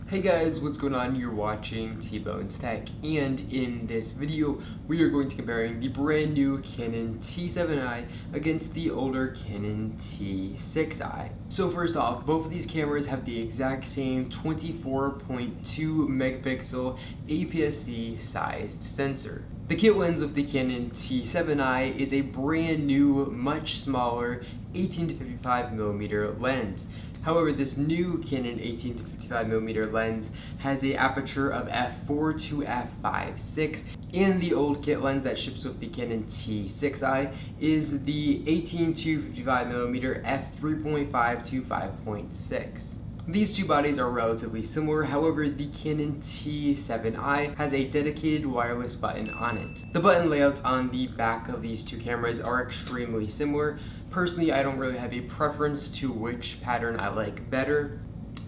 Hey guys, what's going on? You're watching T-Bones Tech, and in this video we are going to comparing the brand new Canon T7i against the older Canon T6i. So first off, both of these cameras have the exact same 24.2 megapixel APS-C sized sensor. The kit lens of the Canon T7i is a brand new, much smaller 18 to 55 millimeter lens. However, this new Canon 18 to 55 millimeter lens has an aperture of f4 to f5.6, and the old kit lens that ships with the Canon T6i is the 18 to 55 millimeter f3.5 to 5.6. These two bodies are relatively similar, however the Canon T7i has a dedicated wireless button on it. The button layouts on the back of these two cameras are extremely similar. Personally, I don't really have a preference to which pattern I like better.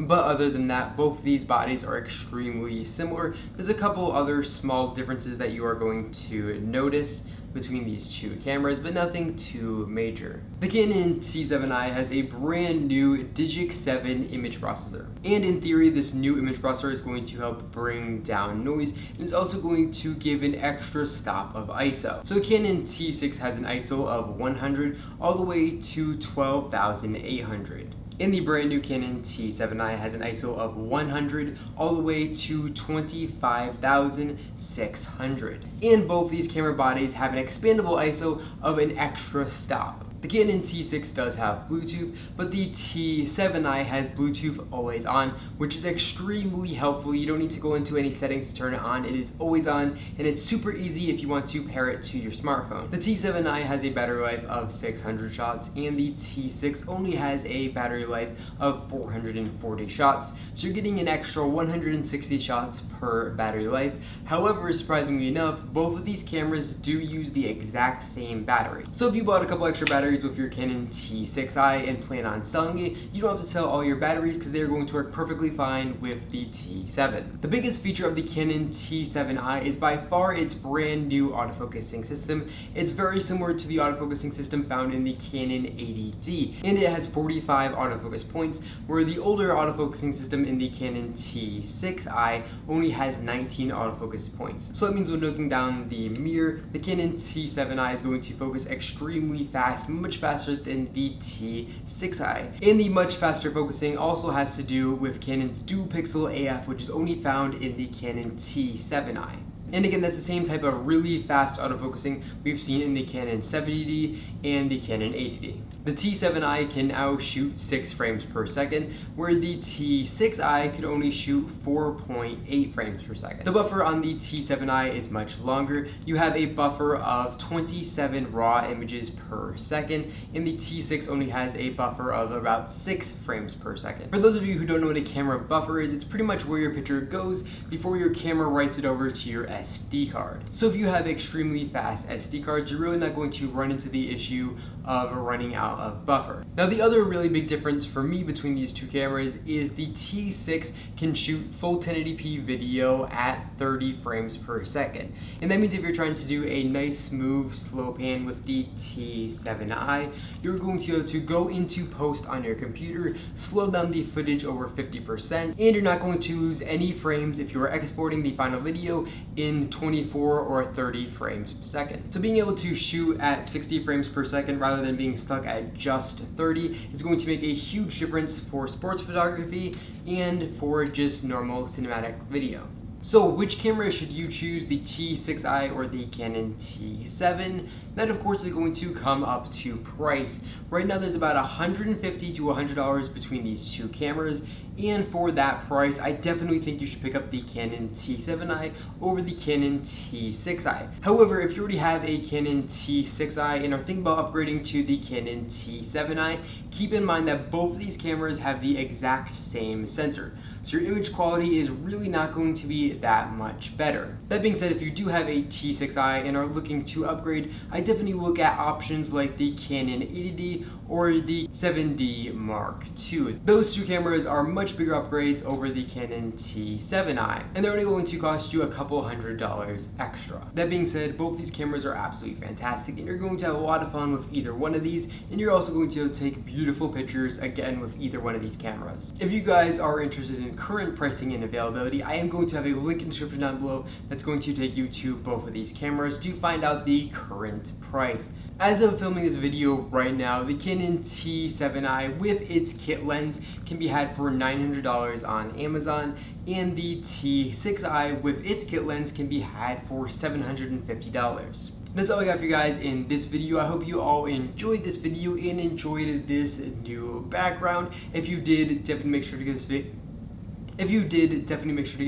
But other than that, both of these bodies are extremely similar. There's a couple other small differences that you are going to notice between these two cameras, but nothing too major. The Canon T7i has a brand new Digic 7 image processor. And in theory, this new image processor is going to help bring down noise, and it's also going to give an extra stop of ISO. So the Canon T6 has an ISO of 100 all the way to 12,800. And the brand new Canon T7i has an ISO of 100 all the way to 25,600. And both these camera bodies have an expandable ISO of an extra stop. The Canon T6 does have Bluetooth, but the T7i has Bluetooth always on, which is extremely helpful. You don't need to go into any settings to turn it on. It is always on, and it's super easy if you want to pair it to your smartphone. The T7i has a battery life of 600 shots, and the T6 only has a battery life of 440 shots. So you're getting an extra 160 shots per battery life. However, surprisingly enough, both of these cameras do use the exact same battery. So if you bought a couple extra batteries with your Canon T6i and plan on selling it, you don't have to sell all your batteries because they're going to work perfectly fine with the T7. The biggest feature of the Canon T7i is by far its brand new autofocusing system. It's very similar to the autofocusing system found in the Canon 80D, and it has 45 autofocus points, where the older autofocusing system in the Canon T6i only has 19 autofocus points. So that means when looking down the mirror, the Canon T7i is going to focus extremely fast, much faster than the T6i. And the much faster focusing also has to do with Canon's dual pixel AF, which is only found in the Canon T7i. And again, that's the same type of really fast autofocusing we've seen in the Canon 70D and the Canon 80D. The T7i can now shoot 6 frames per second, where the T6i could only shoot 4.8 frames per second. The buffer on the T7i is much longer. You have a buffer of 27 raw images per second, and the T6 only has a buffer of about 6 frames per second. For those of you who don't know what a camera buffer is, it's pretty much where your picture goes before your camera writes it over to your SD card. So if you have extremely fast SD cards, you're really not going to run into the issue of running out of buffer. Now, the other really big difference for me between these two cameras is the T6 can shoot full 1080p video at 30 frames per second. And that means if you're trying to do a nice smooth slow pan with the T7i, you're going to be able to go into post on your computer, slow down the footage over 50%, and you're not going to lose any frames if you are exporting the final video in 24 or 30 frames per second. So being able to shoot at 60 frames per second rather than being stuck at just 30 is going to make a huge difference for sports photography and for just normal cinematic video. So which camera should you choose, the T6i or the Canon T7? That of course is going to come up to price. Right now there's about $150 to $100 between these two cameras, and for that price I definitely think you should pick up the Canon T7i over the Canon T6i. However, if you already have a Canon T6i and are thinking about upgrading to the Canon T7i, keep in mind that both of these cameras have the exact same sensor. So your image quality is really not going to be that much better. That being said, if you do have a T6i and are looking to upgrade, I definitely look at options like the Canon 80D or the 7D Mark II. Those two cameras are much bigger upgrades over the Canon T7i, and they're only going to cost you a couple $100 extra. That being said, both these cameras are absolutely fantastic, and you're going to have a lot of fun with either one of these, and you're also going to take beautiful pictures again with either one of these cameras. If you guys are interested in current pricing and availability, I am going to have a link in the description down below that's going to take you to both of these cameras to find out the current price. As of filming this video right now, the Canon T7i with its kit lens can be had for $900 on Amazon, and the T6i with its kit lens can be had for $750. That's all I got for you guys in this video. I hope you all enjoyed this video and enjoyed this new background. If you did, definitely make sure to give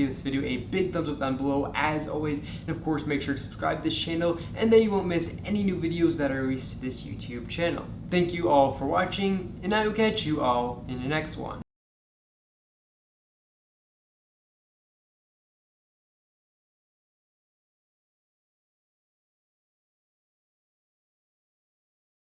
this video a big thumbs up down below, as always, and of course make sure to subscribe to this channel, and then you won't miss any new videos that are released to this YouTube channel. Thank you all for watching, and I will catch you all in the next one.